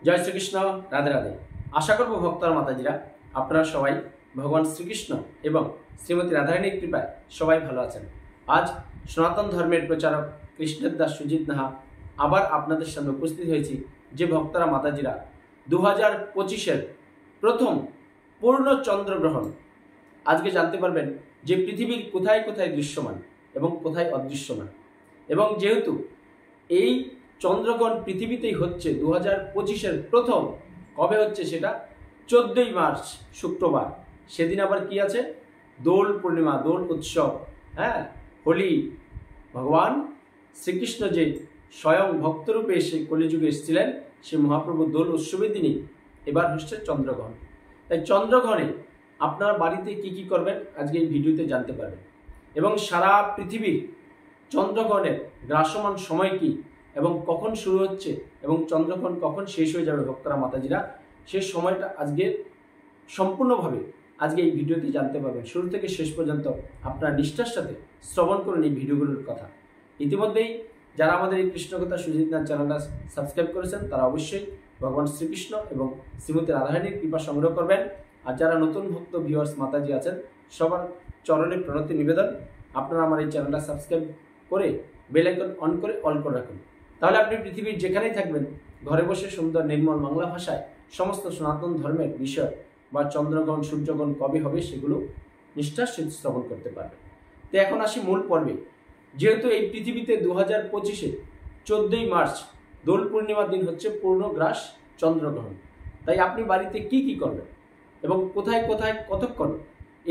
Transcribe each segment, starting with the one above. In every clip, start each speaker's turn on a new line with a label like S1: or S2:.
S1: জয় শ্রীকৃষ্ণ, রাধে রাধে। আশা করব ভক্তরা মাতাজিরা আপনারা সবাই ভগবান শ্রীকৃষ্ণ এবং শ্রীমতী রাধারানীর কৃপায় সবাই ভালো আছেন। আজ সনাতন ধর্মের প্রচারক কৃষ্ণের দাস সুজিত নাহা আবার আপনাদের সামনে উপস্থিত হয়েছি। যে ভক্তরা মাতাজিরা 2025-এর প্রথম পূর্ণ চন্দ্রগ্রহণ আজকে জানতে পারবেন যে পৃথিবীর কোথায় কোথায় দৃশ্যমান এবং কোথায় অদৃশ্যমান। এবং যেহেতু এই চন্দ্রগ্রহণ পৃথিবীতেই হচ্ছে 2025-এর প্রথম, কবে হচ্ছে সেটা 14ই মার্চ শুক্রবার। সেদিন আবার কি আছে? দোল পূর্ণিমা, দোল উৎসব, হোলি। ভগবান শ্রীকৃষ্ণ যে স্বয়ং ভক্তরূপে এসে কলিযুগে এসেছিলেন, সে মহাপ্রভু দোল উৎসবের দিনই এবার হচ্ছে চন্দ্রগ্রহণ। তাই চন্দ্রগ্রহণে আপনার বাড়িতে কি কি করবেন আজকে এই ভিডিওতে জানতে পারবেন। এবং সারা পৃথিবীর চন্দ্রগ্রহণের গ্রাসমান সময় কি এবং কখন শুরু হচ্ছে এবং চন্দ্রগ্রহণ কখন শেষ হয়ে যাবে ভক্তরা মাতাজিরা, সেই সময়টা আজকে সম্পূর্ণভাবে আজকে এই ভিডিওতে জানতে পারবেন। শুরু থেকে শেষ পর্যন্ত আপনার নিষ্ঠার সাথে শ্রবণ করুন এই ভিডিওগুলোর কথা। ইতিমধ্যেই যারা আমাদের এই কৃষ্ণকথা সুজিত নাথ চ্যানেলটা সাবস্ক্রাইব করেছেন তারা অবশ্যই ভগবান শ্রীকৃষ্ণ এবং শ্রীমতী রাধারানীর কৃপা সংগ্রহ করবেন। আর যারা নতুন ভক্ত ভিউয়ার্স মাতাজি আছেন, সবার চরণে প্রণতি নিবেদন, আপনারা আমার এই চ্যানেলটা সাবস্ক্রাইব করে বেল আইকন অন করে অল করে রাখুন। তাহলে আপনি পৃথিবীর যেখানেই থাকবেন ঘরে বসে সুন্দর নির্মল বাংলা ভাষায় সমস্ত সনাতন ধর্মের বিষয় বা চন্দ্রগ্রহণ সূর্যগ্রহণ কবে হবে সেগুলো নিষ্ঠার সহিত শ্রবণ করতে পারবেন। তো এখন আসি মূল পর্বে। যেহেতু এই পৃথিবীতে 2025-এ 14ই মার্চ দোল পূর্ণিমার দিন হচ্ছে পূর্ণগ্রাস চন্দ্রগ্রহণ, তাই আপনি বাড়িতে কি কি করবেন এবং কোথায় কোথায় কতক্ষণ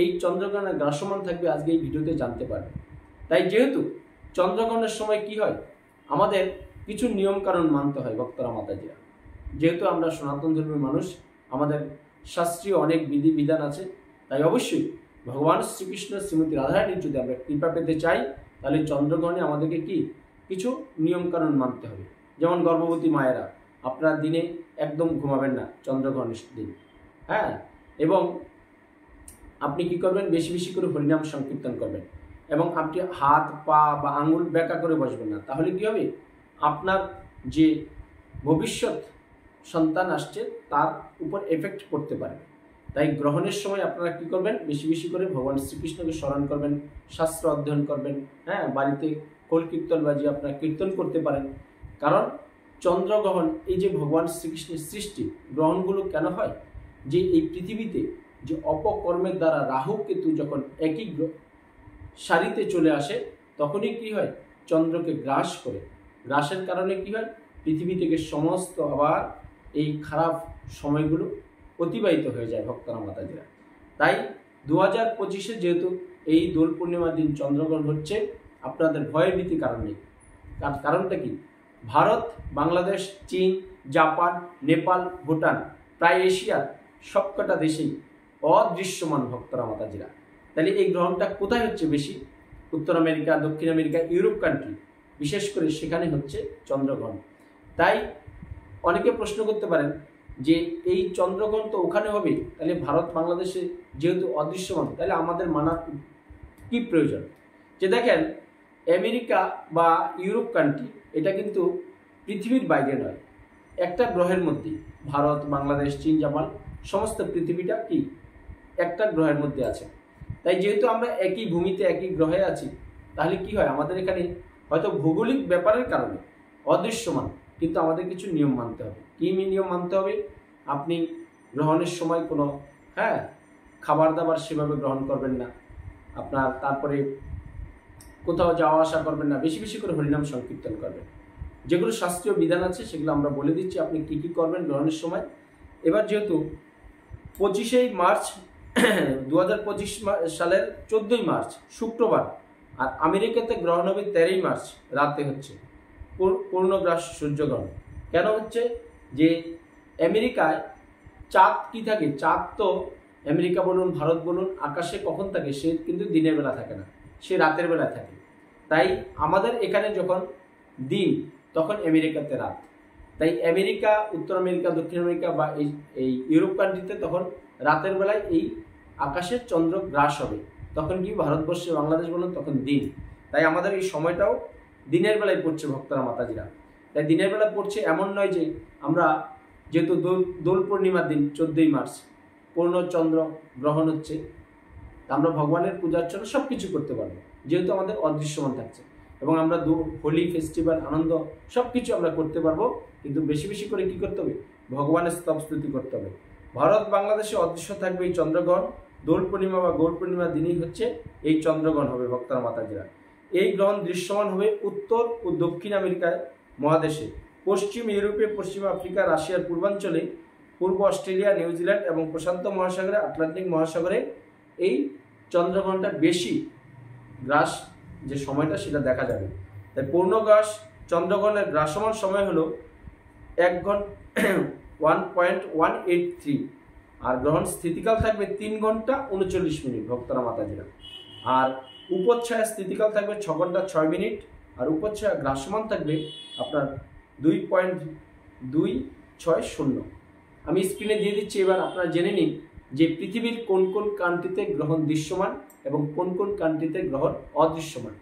S1: এই চন্দ্রগ্রহণের গ্রাসমান থাকবে আজকে এই ভিডিওতে জানতে পারবেন। তাই যেহেতু চন্দ্রগ্রহণের সময় কি হয়, আমাদের কিছু নিয়মকানুন মানতে হয় ভক্তরা মাতাজিরা। যেহেতু আমরা সনাতন ধর্মের মানুষ, আমাদের শাস্ত্রীয় অনেক বিধিবিধান আছে। তাই অবশ্যই ভগবান শ্রীকৃষ্ণ শ্রীমতী রাধারানীর যদি আমরা কৃপা পেতে চাই, তাহলে চন্দ্রগ্রহণে আমাদেরকে কি কিছু নিয়মকানুন মানতে হবে। যেমন গর্ভবতী মায়েরা আপনারা দিনে একদম ঘুমাবেন না চন্দ্রগ্রহণের দিন, এবং আপনি কি করবেন, বেশি বেশি করে হরিনাম সংকীর্তন করবেন এবং আপনি হাত পা বা আঙুল বেঁকা করে বসবেন না। তাহলে কি হবে, আপনার যে ভবিষ্যৎ সন্তান আসছে তার উপর এফেক্ট পড়তে পারে। তাই গ্রহণের সময় আপনারা কি করবেন, বেশি বেশি করে ভগবান শ্রীকৃষ্ণকে স্মরণ করবেন, শাস্ত্র অধ্যয়ন করবেন, বাড়িতে খোল কীর্তন বাজিয়ে আপনারা কীর্তন করতে পারেন। কারণ চন্দ্রগ্রহণ এই যে ভগবান শ্রীকৃষ্ণের সৃষ্টি, গ্রহণগুলো কেন হয়, যে এই পৃথিবীতে যে অপকর্মের দ্বারা রাহু কেতু যখন একই সারিতে চলে আসে, তখনই কি হয়, চন্দ্রকে গ্রাস করে। গ্রাসের কারণে কি হয়, পৃথিবী থেকে সমস্ত আবার এই খারাপ সময়গুলো অতিবাহিত হয়ে যায় ভক্তরা মাতাজিরা। তাই 2025-এ যেহেতু এই দোল পূর্ণিমার দিন চন্দ্রগ্রহণ হচ্ছে, আপনাদের ভয়ের ভীতি কারণ নেই। কারণটা কি, ভারত, বাংলাদেশ, চীন, জাপান, নেপাল, ভুটান, প্রায় এশিয়ার সবকটা দেশেই অদৃশ্যমান ভক্তরা মাতাজিরা। তাহলে এই গ্রহণটা কোথায় হচ্ছে বেশি? উত্তর আমেরিকা, দক্ষিণ আমেরিকা, ইউরোপ কান্ট্রি, বিশেষ করে সেখানে হচ্ছে চন্দ্রগ্রহণ। তাই অনেকে প্রশ্ন করতে পারেন যে এই চন্দ্রগ্রহণ তো ওখানে হবে, তাহলে ভারত বাংলাদেশে যেহেতু অদৃশ্যমান, তাহলে আমাদের মানার কি প্রয়োজন? যে দেখেন, আমেরিকা বা ইউরোপ কান্ট্রি এটা কিন্তু পৃথিবীর বাইরে নয়, একটা গ্রহের মধ্যেই। ভারত, বাংলাদেশ, চীন, জাপান সমস্ত পৃথিবীটা কি একটা গ্রহের মধ্যে আছে। তাই যেহেতু আমরা একই ভূমিতে একই গ্রহে আছি, তাহলে কি হয়, আমাদের এখানে হয়তো ভৌগোলিক ব্যাপারের কারণে অদৃশ্যমান, কিন্তু আমাদের কিছু নিয়ম মানতে হবে। কী নিয়ম মানতে হবে? আপনি গ্রহণের সময় কোনো খাবার দাবার সেভাবে গ্রহণ করবেন না, আপনার তারপরে কোথাও যাওয়া আসা করবেন না, বেশি বেশি করে হরিনাম সংকীর্তন করবেন। যেগুলো শাস্ত্রীয় বিধান আছে সেগুলো আমরা বলে দিচ্ছি আপনি কি কি করবেন গ্রহণের সময়। এবার যেহেতু 25 মার্চ 2025 সালের 14ই মার্চ শুক্রবার, আর আমেরিকাতে গ্রহণ হবে 13ই মার্চ রাতে হচ্ছে পূর্ণগ্রাস সূর্যগ্রহণ। কেন হচ্ছে, যে আমেরিকায় চাঁদ কি থাকে, চাঁদ তো আমেরিকা বলুন ভারত বলুন আকাশে কখন থাকে, সে কিন্তু দিনের বেলা থাকে না, সে রাতের বেলায় থাকে। তাই আমাদের এখানে যখন দিন, তখন আমেরিকাতে রাত। তাই আমেরিকা, উত্তর আমেরিকা, দক্ষিণ আমেরিকা বা এই ইউরোপ কান্ট্রিতে তখন রাতের বেলায় এই আকাশের চন্দ্র গ্রাস হবে, তখন কি ভারতবর্ষে বাংলাদেশ বলুন তখন দিন। তাই আমাদের এই সময়টাও দিনের বেলায় পড়ছে ভক্তরা মাতাজিরা। তাই দিনের বেলা পড়ছে এমন নয় যে আমরা যেহেতু দোল পূর্ণিমার দিন 14ই মার্চ পূর্ণচন্দ্র গ্রহণ হচ্ছে, আমরা ভগবানের পূজার জন্য সব কিছু করতে পারবো, যেহেতু আমাদের অদৃশ্যমান থাকছে। এবং আমরা হোলি ফেস্টিভ্যাল আনন্দ সব কিছু আমরা করতে পারবো, কিন্তু বেশি বেশি করে কি করতে হবে? ভগবানের স্তব স্তুতি করতে হবে। ভারত বাংলাদেশে অদৃশ্য থাকবে এই চন্দ্রগ্রহণ। দোল পূর্ণিমা বা গৌর পূর্ণিমার দিনই হচ্ছে এই চন্দ্রগ্রহণ হবে ভক্তরা মাতাজিরা। এই গ্রহণ দৃশ্যমান হবে উত্তর ও দক্ষিণ আমেরিকায় মহাদেশে, পশ্চিম ইউরোপে, পশ্চিম আফ্রিকা, রাশিয়ার পূর্বাঞ্চলে, পূর্ব অস্ট্রেলিয়া, নিউজিল্যান্ড এবং প্রশান্ত মহাসাগরে, আটলান্টিক মহাসাগরে এই চন্দ্রগ্রহণটা বেশি গ্রাস যে সময়টা সেটা দেখা যাবে। তাই পূর্ণগ্রাস চন্দ্রগ্রহণের গ্রাসমান সময় হলো 1 ঘন্টা 1.183, আর গ্রহণ স্থিতিকাল থাকবে 3 ঘন্টা 39 মিনিট ভক্তরা মাতাজিরা। আর উপচ্ছায়া স্থিতিকাল থাকবে 6 ঘন্টা 6 মিনিট, আর উপচ্ছায়া গ্রাসমান থাকবে আপনার 2.260। আমি স্ক্রিনে দিয়ে দিচ্ছি, এবার আপনারা জেনে নিন যে পৃথিবীর কোন কোন কান্ট্রিতে গ্রহণ দৃশ্যমান এবং কোন কোন কান্ট্রিতে গ্রহণ অদৃশ্যমান।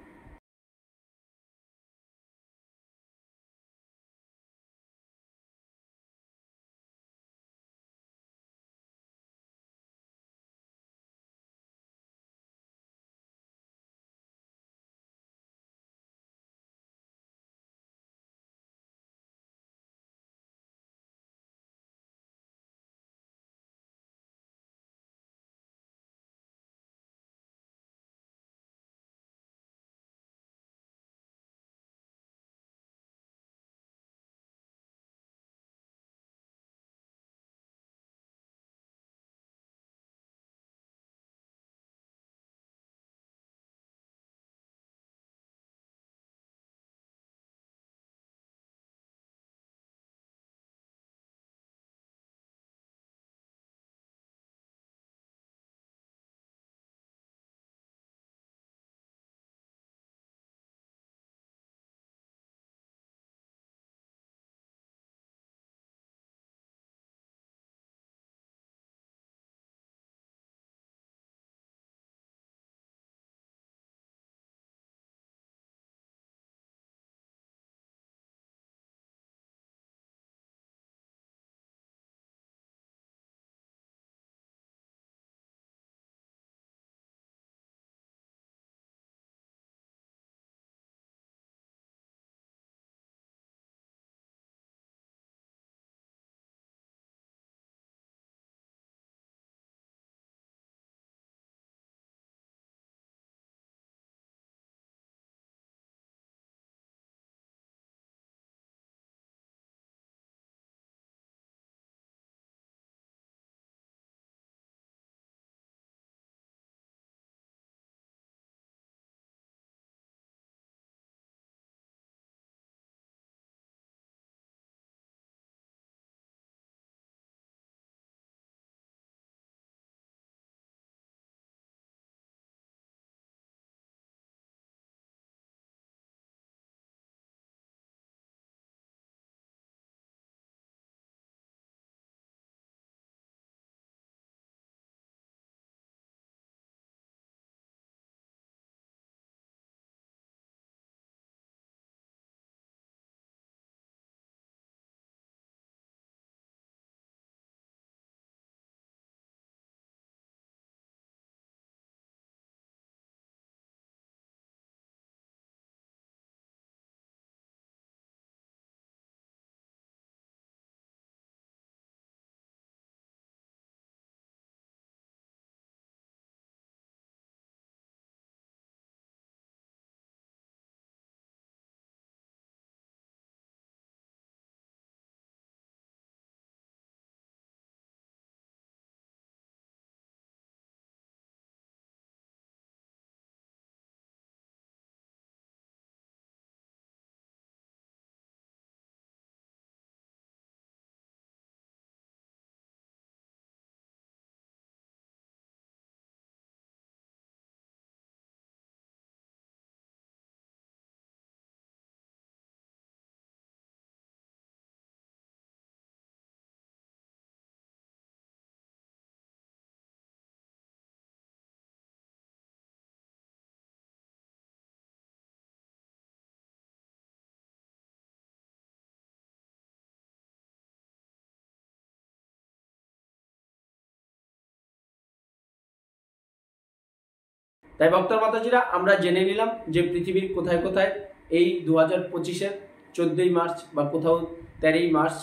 S1: তাই ভক্তর মাতাজিরা আমরা জেনে নিলাম যে পৃথিবীর কোথায় কোথায় এই 2025-এর 14ই মার্চ বা কোথাও 13ই মার্চ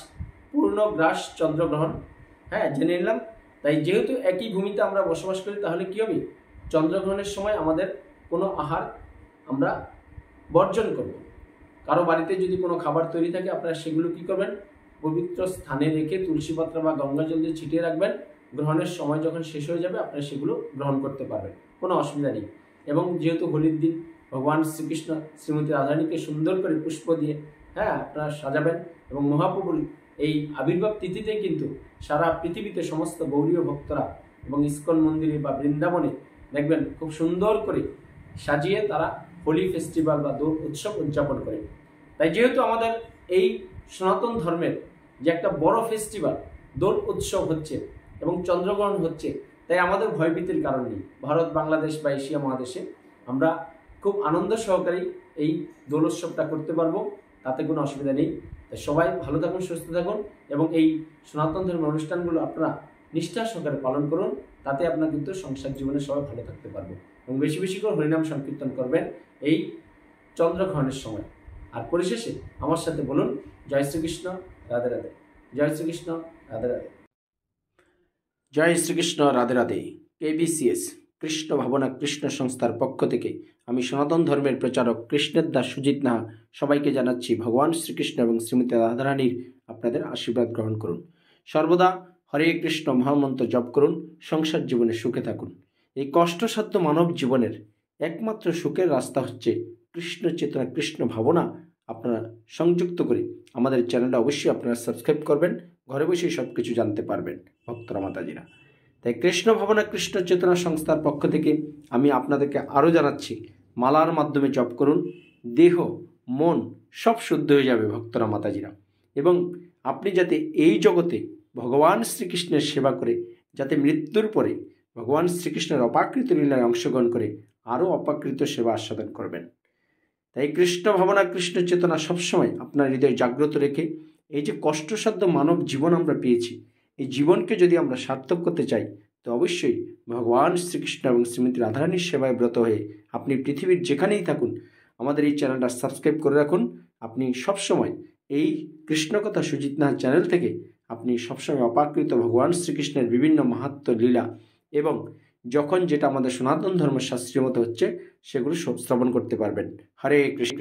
S1: পূর্ণগ্রাস চন্দ্রগ্রহণ, হ্যাঁ জেনে নিলাম। তাই যেহেতু একই ভূমিতে আমরা বসবাস করি, তাহলে কি হবে, চন্দ্রগ্রহণের সময় আমাদের কোনো আহার আমরা বর্জন করব। কারো বাড়িতে যদি কোনো খাবার তৈরি থাকে, আপনারা সেগুলো কি করবেন, পবিত্র স্থানে রেখে তুলসী পাতা বা গঙ্গা জল দিয়ে ছিটিয়ে রাখবেন। গ্রহণের সময় যখন শেষ হয়ে যাবে, আপনারা সেগুলো গ্রহণ করতে পারবেন, কোনো অসুবিধা নেই। এবং যেহেতু হোলির দিন ভগবান শ্রীকৃষ্ণ শ্রীমতী রাধারানীকে সুন্দর করে পুষ্প দিয়ে আপনারা সাজাবেন। এবং মহাপ্রভুর এই আবির্ভাব তিথিতে কিন্তু সারা পৃথিবীতে সমস্ত গৌরীয় ভক্তরা এবং ইস্কন মন্দিরে বা বৃন্দাবনে দেখবেন খুব সুন্দর করে সাজিয়ে তারা হোলি ফেস্টিভ্যাল বা দোল উৎসব উদযাপন করে। তাই যেহেতু আমাদের এই সনাতন ধর্মের যে একটা বড় ফেস্টিভ্যাল দোল উৎসব হচ্ছে এবং চন্দ্রগ্রহণ হচ্ছে, তাই আমাদের ভয়ভীতির কারণ নেই। ভারত, বাংলাদেশ বা এশিয়া মহাদেশে আমরা খুব আনন্দ সহকারে এই দোল উৎসবটা করতে পারবো, তাতে কোনো অসুবিধা নেই। তাই সবাই ভালো থাকুন, সুস্থ থাকুন এবং এই সনাতন ধর্মের অনুষ্ঠানগুলো আপনারা নিষ্ঠার সহকারে পালন করুন। তাতে আপনার কিন্তু সংসার জীবনে সবাই ভালো থাকতে পারবে। এবং বেশি বেশি করে হরিনাম সংকীর্তন করবেন এই চন্দ্রগ্রহণের সময়। আর পরিশেষে আমার সাথে বলুন, জয় শ্রীকৃষ্ণ, রাধে রাধে। জয় শ্রীকৃষ্ণ, রাধে রাধে। জয় শ্রীকৃষ্ণ, রাধে রাধে। KBCS কৃষ্ণ ভাবনা কৃষ্ণ সংস্থার পক্ষ থেকে আমি সনাতন ধর্মের প্রচারক কৃষ্ণের দাস সুজিত নাহা সবাইকে জানাচ্ছি ভগবান শ্রীকৃষ্ণ এবং শ্রীমতী রাধারানীর আপনাদের আশীর্বাদ গ্রহণ করুন। সর্বদা হরে কৃষ্ণ মহামন্ত্র জপ করুন, সংসার জীবনে সুখে থাকুন। এই কষ্টসাধ্য মানব জীবনের একমাত্র সুখের রাস্তা হচ্ছে কৃষ্ণ চেতনা, কৃষ্ণ ভাবনা আপনারা সংযুক্ত করে আমাদের চ্যানেলটা অবশ্যই আপনারা সাবস্ক্রাইব করবেন। ঘরে বসেই সব কিছু জানতে পারবেন ভক্তরা মাতাজিরা। তাই কৃষ্ণ ভাবনা কৃষ্ণ চেতনা সংস্থার পক্ষ থেকে আমি আপনাদেরকে আরও জানাচ্ছি, মালার মাধ্যমে জপ করুন, দেহ মন সব শুদ্ধ হয়ে যাবে ভক্তরা মাতাজিরা। এবং আপনি যাতে এই জগতে ভগবান শ্রীকৃষ্ণের সেবা করে, যাতে মৃত্যুর পরে ভগবান শ্রীকৃষ্ণের অপাকৃত লীলায় অংশগ্রহণ করে আরও অপাকৃত সেবা আস্বাদন করবেন। তাই কৃষ্ণ ভাবনা কৃষ্ণ চেতনা সবসময় আপনার হৃদয় জাগ্রত রেখে এই যে কষ্টসাধ্য মানব জীবন আমরা পেয়েছি, এই জীবনকে যদি আমরা সার্থক করতে চাই, তো অবশ্যই ভগবান শ্রীকৃষ্ণ এবং শ্রীমতী রাধারানীর সেবায় ব্রত হয়ে আপনি পৃথিবীর যেখানেই থাকুন আমাদের এই চ্যানেলটা সাবস্ক্রাইব করে রাখুন। আপনি সবসময় এই কৃষ্ণকথা সুজিত নাহা চ্যানেল থেকে আপনি সবসময় অপাকৃত ভগবান শ্রীকৃষ্ণের বিভিন্ন মাহাত্ম্য লীলা এবং যখন যেটা আমাদের সনাতন ধর্মের শাস্ত্রীয় মতো হচ্ছে সেগুলো সব শ্রবণ করতে পারবেন। হরে কৃষ্ণ।